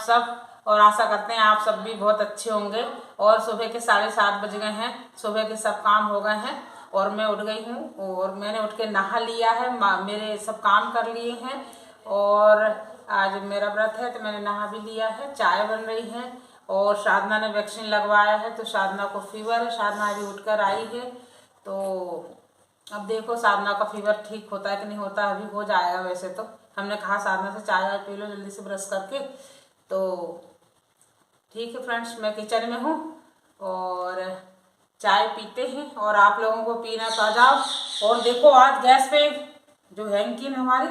सब, और आशा करते हैं आप सब भी बहुत अच्छे होंगे। और सुबह के 7:30 बज गए हैं, सुबह के सब काम हो गए हैं और मैं उठ गई हूँ और मैंने उठ के नहा लिया है, मेरे सब काम कर लिए हैं। और आज मेरा व्रत है तो मैंने नहा भी लिया है, चाय बन रही है। और साधना ने वैक्सीन लगवाया है तो साधना को फीवर है, साधना अभी उठकर आई है। तो अब देखो साधना का फीवर ठीक होता है कि नहीं होता, अभी हो जाएगा। वैसे तो हमने कहा साधना से चाय वाय पी लो जल्दी से ब्रश करके। तो ठीक है फ्रेंड्स, मैं किचन में हूँ और चाय पीते हैं और आप लोगों को पीना तो आ जाओ। और देखो आज गैस पे जो हैंकी हमारी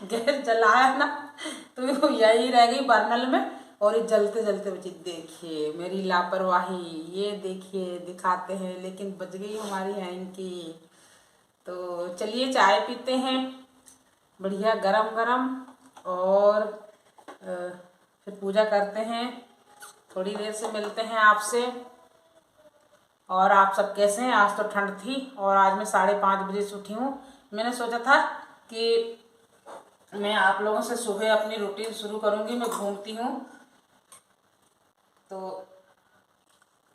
गैस जलाया ना तो यही रह गई बर्नल में और ये जलते जलते बची। देखिए मेरी लापरवाही, ये देखिए दिखाते हैं, लेकिन बच गई हमारी हैंकी। तो चलिए चाय पीते हैं बढ़िया गरम गरम और फिर पूजा करते हैं। थोड़ी देर से मिलते हैं आपसे। और आप सब कैसे हैं? आज तो ठंड थी और आज मैं 5:30 बजे से उठी हूँ। मैंने सोचा था कि मैं आप लोगों से सुबह अपनी रूटीन शुरू करूँगी। मैं घूमती हूँ तो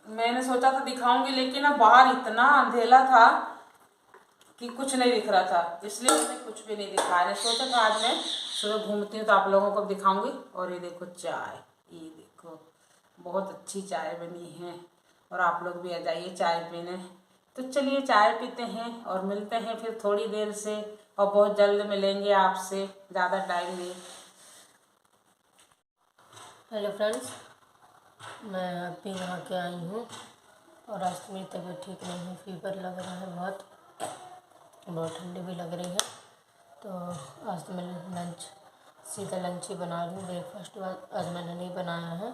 मैंने सोचा था दिखाऊंगी, लेकिन अब बाहर इतना अंधेला था कि कुछ नहीं दिख रहा था, इसलिए मैंने कुछ भी नहीं दिखाया। मैंने सोचा था आज मैं सुबह घूमती हूँ तो आप लोगों को दिखाऊंगी। और ये देखो चाय, ये देखो बहुत अच्छी चाय बनी है और आप लोग भी आ जाइए चाय पीने। तो चलिए चाय पीते हैं और मिलते हैं फिर थोड़ी देर से, और बहुत जल्द मिलेंगे आपसे, ज़्यादा टाइम नहीं। हेलो फ्रेंड्स, मैं अभी नहा के आई हूँ और आज तो मेरी तबीयत ठीक नहीं है, फीवर लग रहा है, बहुत ठंडी भी लग रही है। तो आज तो मैं सीधा लंच ही बना रही हूँ। ब्रेकफास्ट आज मैंने नहीं बनाया है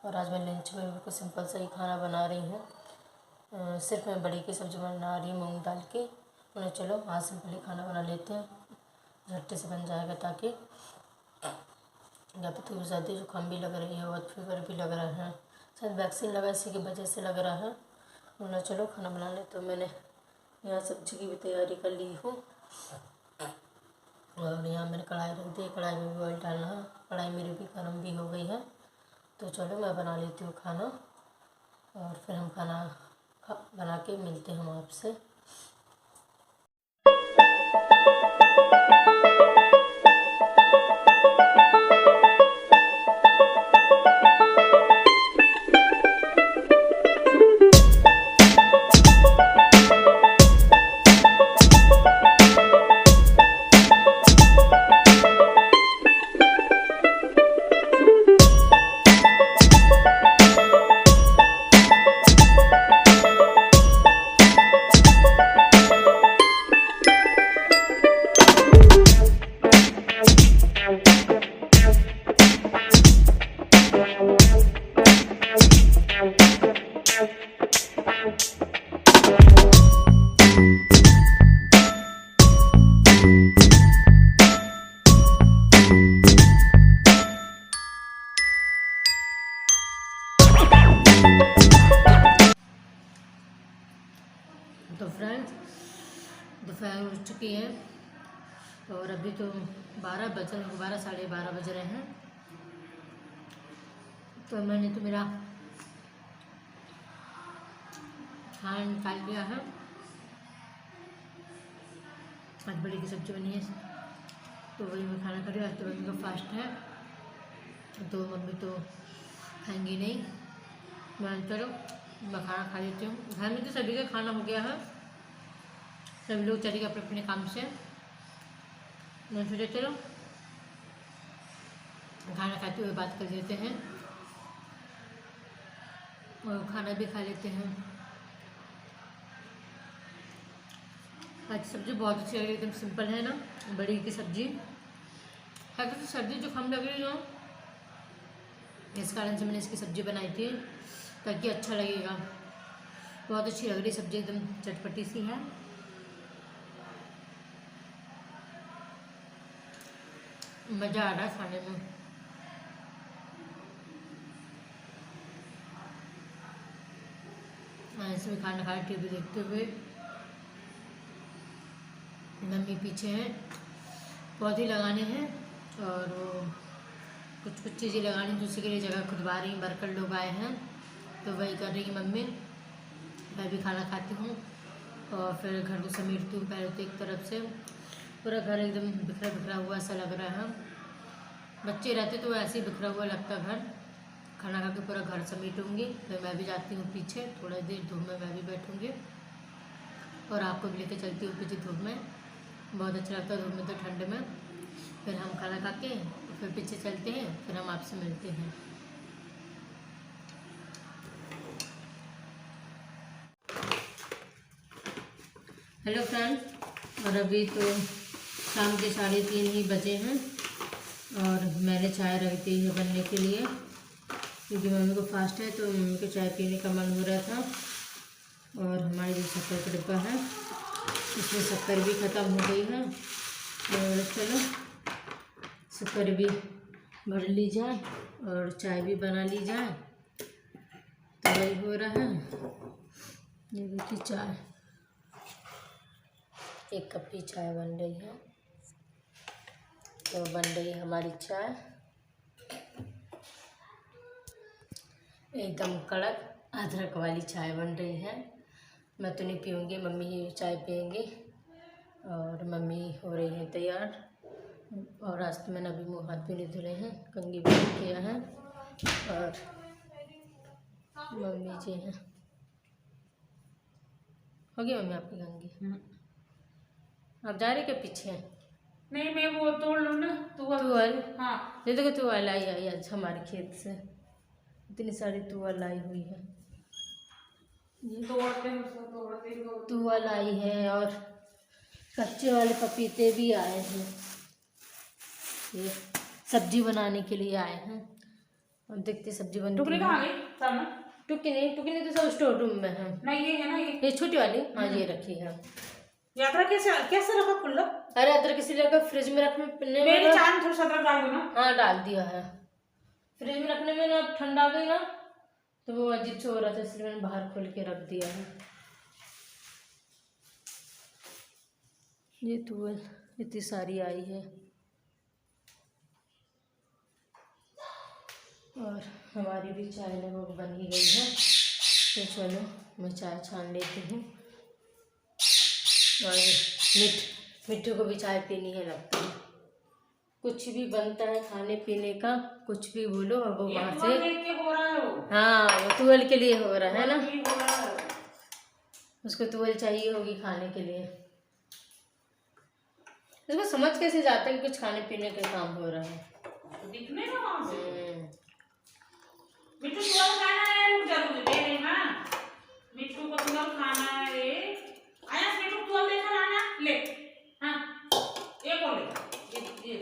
और आज मैं लंच में बिल्कुल सिंपल सा ही खाना बना रही हूँ। सिर्फ मैं बड़ी की सब्ज़ी बना रही हूँ मूंग दाल की। मैंने चलो आज सिंपल ही खाना बना लेते हैं, झट्टे से बन जाएगा, ताकि यहाँ पे थोड़ी ज़्यादा जुकाम भी लग रही है, बहुत फीवर भी लग रहा है, शायद वैक्सीन लगा इसी की वजह से लग रहा है। मैंने चलो खाना बना ले। तो मैंने यहाँ सब्जी की भी तैयारी कर ली हूँ और यहाँ मैंने कढ़ाई रख दी, कढ़ाई में भी ऑयल डालना है। कढ़ाई मेरी भी गर्म भी हो गई है। तो चलो मैं बना लेती हूँ खाना और फिर हम खाना बना के मिलते हैं हम आपसे। तो फ्रेंड्स दोपहर हो चुकी है और अभी तो 12 साढ़े 12 बज रहे हैं। तो मैंने तो मेरा खाना निकाल लिया है। आज बड़ी की सब्ज़ी बनी है तो वही मैं खाना खा रही हूँ। आज तो मम्मी का फास्ट है तो मम्मी तो खाएंगी नहीं। मैं चलो मैं खाना खा लेती हूँ। घर में तो सभी का खाना हो गया है, सभी लोग चले गए अपने अपने काम से। मैं सोचा चलो खाना खाते हुए बात कर लेते हैं और खाना भी खा लेते हैं। आज सब्ज़ी बहुत अच्छी लग रही है, एकदम सिंपल है ना, बड़ी की सब्ज़ी है। तो सर्दी जो कम लग रही हो, इस कारण से मैंने इसकी सब्ज़ी बनाई थी ताकि अच्छा लगेगा। बहुत अच्छी लग रही सब्ज़ी, एकदम चटपटी सी है। मज़ा आ रहा है खाने में। ऐसे भी खाना खाए टीवी देखते हुए। मम्मी पीछे हैं, पौधे लगाने हैं और वो कुछ कुछ चीज़ें लगानी, दूसरे के लिए जगह खुदवा रही, वर्कर लोग आए हैं तो वही कर रही है मम्मी। मैं भी खाना खाती हूँ और फिर घर को समेटती हूँ पहले तो एक तरफ से। पूरा घर एकदम बिखरा बिखरा हुआ सा लग रहा है। बच्चे रहते तो ऐसे ही बिखरा हुआ लगता घर। खाना खा के पूरा घर समेटूँगी, फिर मैं भी जाती हूँ पीछे, थोड़ा देर धूप में मैं भी बैठूँगी और आपको भी लेके चलती हूँ पीछे धूप में। बहुत अच्छा लगता है धूप में तो, ठंड में। फिर हम खाना खा के फिर पीछे चलते हैं, फिर हम आपसे मिलते हैं। हेलो फ्रेंड्स, और अभी तो शाम के 3:30 ही बजे हैं और मैंने चाय रख दी है बनने के लिए, क्योंकि मम्मी को फास्ट है तो मम्मी को चाय पीने का मन हो रहा था। और हमारे जो शक्कर का डिब्बा है इसमें शक्कर भी ख़त्म हो गई है, और चलो शक्कर भी भर ली जाए और चाय भी बना ली जाए। तो वही हो रहा है। ये देखिए चाय, 1 कप की चाय बन रही है। तो बन रही है हमारी चाय एकदम कड़क अदरक वाली चाय बन रही है। मैं तो नहीं पीऊँगी, मम्मी ही चाय पियेंगी। और मम्मी हो रही है तैयार। और आज तो मैंने अभी मुँह हाथ भी नहीं धुले हैं, कंघी भी नहीं किया है। और मम्मी जी हैं, हो गई मम्मी आपकी कंघी? आप जा रही क्या पीछे? नहीं, मैं वो तोड़ लूँ ना तुअल। हाँ, ये देखो तुअल आई आज हमारे खेत से, इतनी सारी तुअल आई हुई है। तुअल आई है और कच्चे वाले पपीते भी आए हैं, ये सब्जी बनाने के लिए आए हैं। और देखते सब्जी बनती टुकड़ी कहाँ गई? टुकी नहीं तो सब स्टोर रूम में है। नहीं, ये है ना, ये छोटी वाली, हाँ ये रखी है। यात्रा कैसे कैसे रखा खुला? अरे अदरक इसी जगह फ्रिज में रखने मेरी चाय में थोड़ा सा अदरक डाल दो ना। हाँ डाल दिया है। फ्रिज में रखने में ना ठंडा गई ना तो वो अजीब से हो रहा था, इसलिए मैंने बाहर खोल के रख दिया है। ये तुअल इतनी सारी आई है। और हमारी भी चाय लगभग बन ही गई है, तो चलो मैं चाय छान लेती हूँ। और मिट्टू को भी चाय पीनी है लगता है। कुछ भी बनता है खाने पीने का, कुछ भी बोलो और वो वहाँ से हो रहा है वो। हाँ वो तुअल के लिए हो रहा है ना, उसको तुअल चाहिए होगी खाने के लिए। इसको समझ कैसे जाता है कि कुछ खाने पीने का काम हो रहा है? दिखने का वहाँ से। मिट्टू तुअल खाना है, रुक जा रुक जा रे। हाँ, मिट्टू को तुअल खाना है। आया मिट्टू तुअल लेकर आना ले। हाँ, एक और ले। ये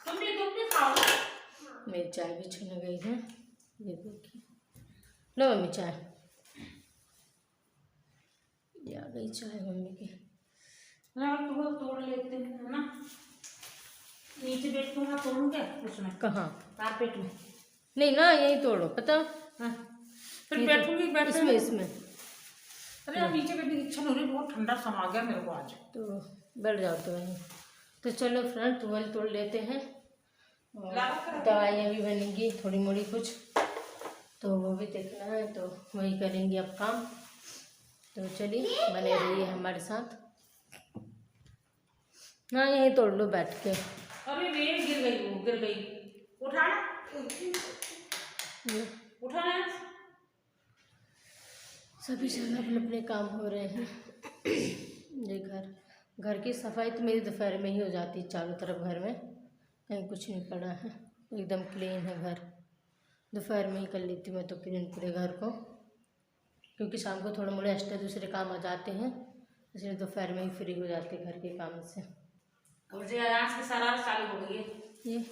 तुम भी खाओ। मेरी चाय भी छन गई है, ये देखिए। लो मम्मी चाय, ये आ गई चाय मम्मी की। तोड़ लेते हैं ना, नीचे बैठ के तोड़ूं क्या उसमें? कहाँ? कारपेट में। नहीं ना, यही तोड़ो पता। हाँ, फिर बैठूंगी इसमें। अरे अब नीचे बैठने की इच्छा नहीं हो रही, बहुत ठंडा समा गया मेरे को आज। तो बैठ जाओ तो वहीं। तो चलो फ्रेंड तुअल तोड़ लेते हैं और दवाइयाँ भी बनेंगी थोड़ी मोड़ी कुछ, तो वो भी देखना है, तो वही करेंगे अब काम। तो चलिए बने रहिए हमारे साथ। हाँ यहीं तोड़ लो बैठ के। अरे वे गिर गई उठाना सभी जगह अपने अपने काम हो रहे हैं। ये घर की सफाई तो मेरी दोपहर में ही हो जाती है, चारों तरफ घर में कहीं कुछ नहीं पड़ा है, एकदम क्लीन है घर। दोपहर में ही कर लेती हूँ मैं तो क्लीन पूरे घर को, क्योंकि शाम को थोड़े मोड़े एक्स्ट्रा दूसरे काम आ जाते हैं, इसलिए दोपहर में ही फ्री हो जाते घर के काम से। और आज की शरारत चालू हो गई है।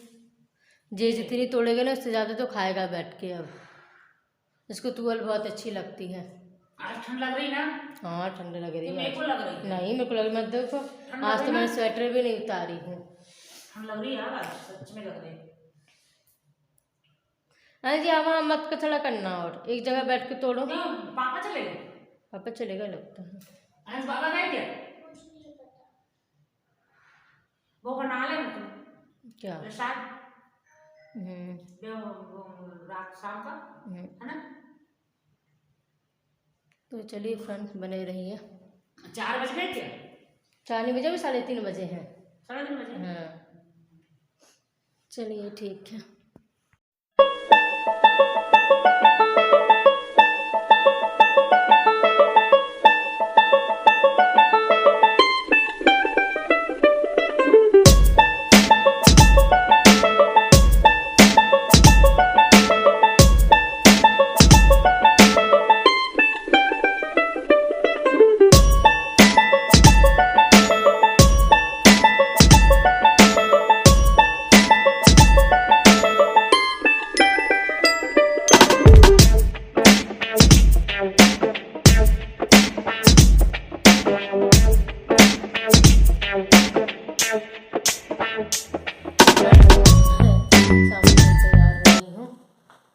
ये जितनी तोड़ेगा ना उससे ज़्यादा तो खाएगा बैठ के। अब इसको तुअल बहुत अच्छी लगती है। आज ठंड लग रही ना? हाँ ठंड लग रही है। मेरे को लग रही है। नहीं मेरे को लग रही, मैं देखो आज तो मैंने स्वेटर भी नहीं उतारी हूँ। ठंड लग रही है यार, सच में लग रही है। अरे जी वहाँ मत कचड़ा करना, और एक जगह बैठ के तोड़ो। पापा चलेगा? पापा चलेगा लगता है। आज बाबा गए क्या? वो बना ले मतलब क्या प्रसाद? रात शाम का, है ना। तो चलिए फ्रेंड्स, बने रहिए। 4 बज गए क्या? 4 नहीं बजे, भी 3:30 बजे हैं। 3:30 बजे। हाँ, चलिए ठीक है।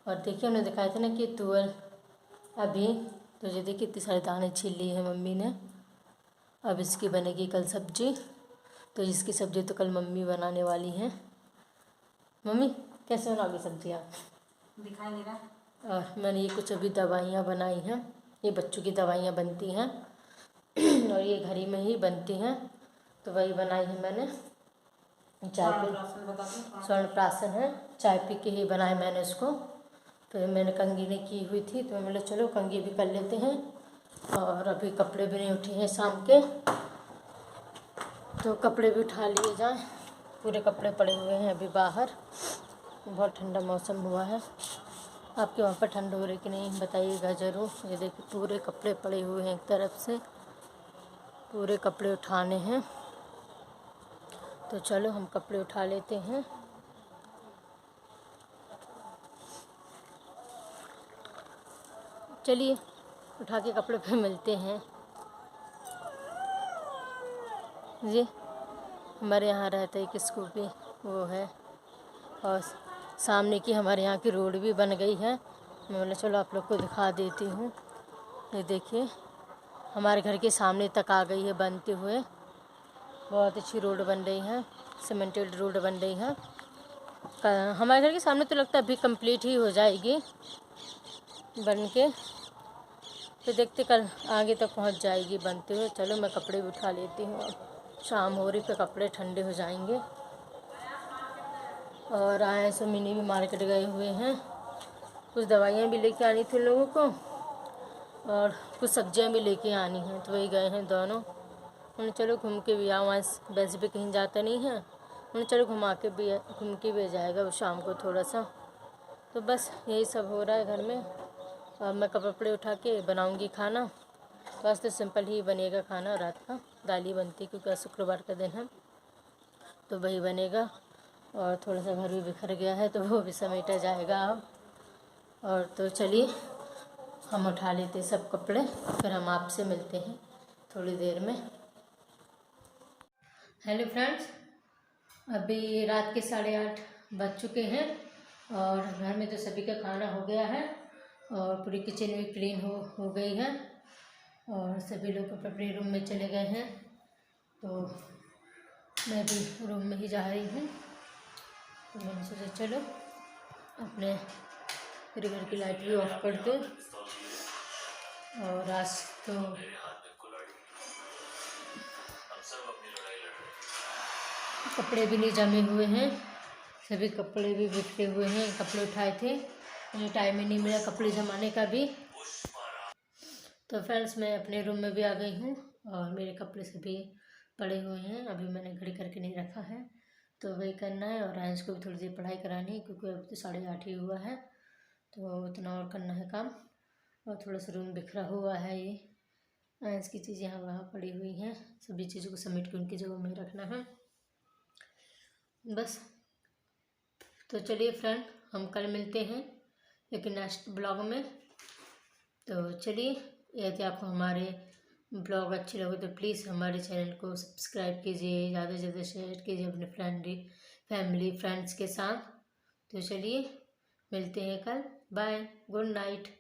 और देखिए, हमने दिखाया था ना कि तुअर अभी, तो ये देखिए इतनी सारे दाने छील लिए हैं मम्मी ने। अब इसकी बनेगी कल सब्जी। तो इसकी सब्जी तो कल मम्मी बनाने वाली हैं। मम्मी कैसे बनाओगी सब्जी आप? दिखाई दे रहा है। और मैंने ये कुछ अभी दवाइयाँ बनाई हैं। ये बच्चों की दवाइयाँ बनती हैं और ये घर ही में ही बनती हैं, तो वही बनाई है मैंने। चाय पे स्वर्णप्राशन है, चाय पी के ही बनाए मैंने इसको। फिर मैंने कंघी नहीं की हुई थी, तो मैंने चलो कंघी भी कर लेते हैं। और अभी कपड़े भी नहीं उठे हैं शाम के, तो कपड़े भी उठा लिए जाएं। पूरे कपड़े पड़े हुए हैं अभी बाहर। बहुत ठंडा मौसम हुआ है। आपके वहाँ पर ठंड हो रही कि नहीं बताइएगा ज़रूर। ये देखिए पूरे कपड़े पड़े हुए हैं, एक तरफ से पूरे कपड़े उठाने हैं। तो चलो हम कपड़े उठा लेते हैं। चलिए उठा के कपड़े पे मिलते हैं। जी, हमारे यहाँ रहता है एक स्कूटी, वो है। और सामने की हमारे यहाँ की रोड भी बन गई है। मैं बोला चलो आप लोग को दिखा देती हूँ। ये देखिए हमारे घर के सामने तक आ गई है बनते हुए। बहुत अच्छी रोड बन रही है, सीमेंटेड रोड बन रही है। हमारे घर के सामने तो लगता है अभी कंप्लीट ही हो जाएगी बन के, तो देखते कल आगे तक पहुंच जाएगी बनते हुए। चलो मैं कपड़े भी उठा लेती हूँ, अब शाम हो रही, पे कपड़े ठंडे हो जाएंगे। और आए सो मिनी भी मार्केट गए हुए हैं। कुछ दवाइयाँ भी लेके आनी थी लोगों को, और कुछ सब्जियाँ भी लेके आनी हैं, तो वही गए हैं दोनों। उन्हें चलो घूम के भी आओ, वैसे भी कहीं जाता नहीं है। उन्हें चलो घूम के भी जाएगा वो शाम को थोड़ा सा। तो बस यही सब हो रहा है घर में। अब मैं कपड़े उठा के बनाऊंगी खाना। तो आज तो सिंपल ही बनेगा खाना, रात का दाल ही बनती क्योंकि आज शुक्रवार का दिन है, तो वही बनेगा। और थोड़ा सा घर भी बिखर गया है, तो वो भी समेटा जाएगा अब। और तो चलिए हम उठा लेते सब कपड़े, फिर हम आपसे मिलते हैं थोड़ी देर में। हेलो फ्रेंड्स, अभी रात के 8:30 बज चुके हैं और घर में तो सभी का खाना हो गया है और पूरी किचन भी क्लीन हो गई है और सभी लोग अपने रूम में चले गए हैं। तो मैं भी रूम में ही जा रही हूँ। तो मैंने सोचा चलो अपने पूरे घर की लाइट भी ऑफ कर दो। और आज तो कपड़े भी नहीं जमे हुए हैं, सभी कपड़े भी बिखरे हुए हैं। कपड़े उठाए थे, मुझे टाइम ही नहीं मिला कपड़े जमाने का भी। तो फ्रेंड्स मैं अपने रूम में भी आ गई हूँ और मेरे कपड़े सभी पड़े हुए हैं। अभी मैंने घड़ी करके नहीं रखा है, तो वही करना है। और आयंस को भी थोड़ी देर पढ़ाई करानी है क्योंकि अब तो 8:30 ही हुआ है, तो उतना और करना है काम। और थोड़ा सा रूम बिखरा हुआ है, ये आयंस की चीज़ें यहाँ वहाँ पड़ी हुई हैं, सभी चीज़ों को समेट के उनकी जगह में रखना है बस। तो चलिए फ्रेंड, हम कल मिलते हैं एक नेक्स्ट ब्लॉग में। तो चलिए, यदि आपको हमारे ब्लॉग अच्छे लगे तो प्लीज़ हमारे चैनल को सब्सक्राइब कीजिए, ज़्यादा से ज़्यादा शेयर कीजिए अपने फैमिली फ्रेंड्स के साथ। तो चलिए मिलते हैं कल, बाय, गुड नाइट।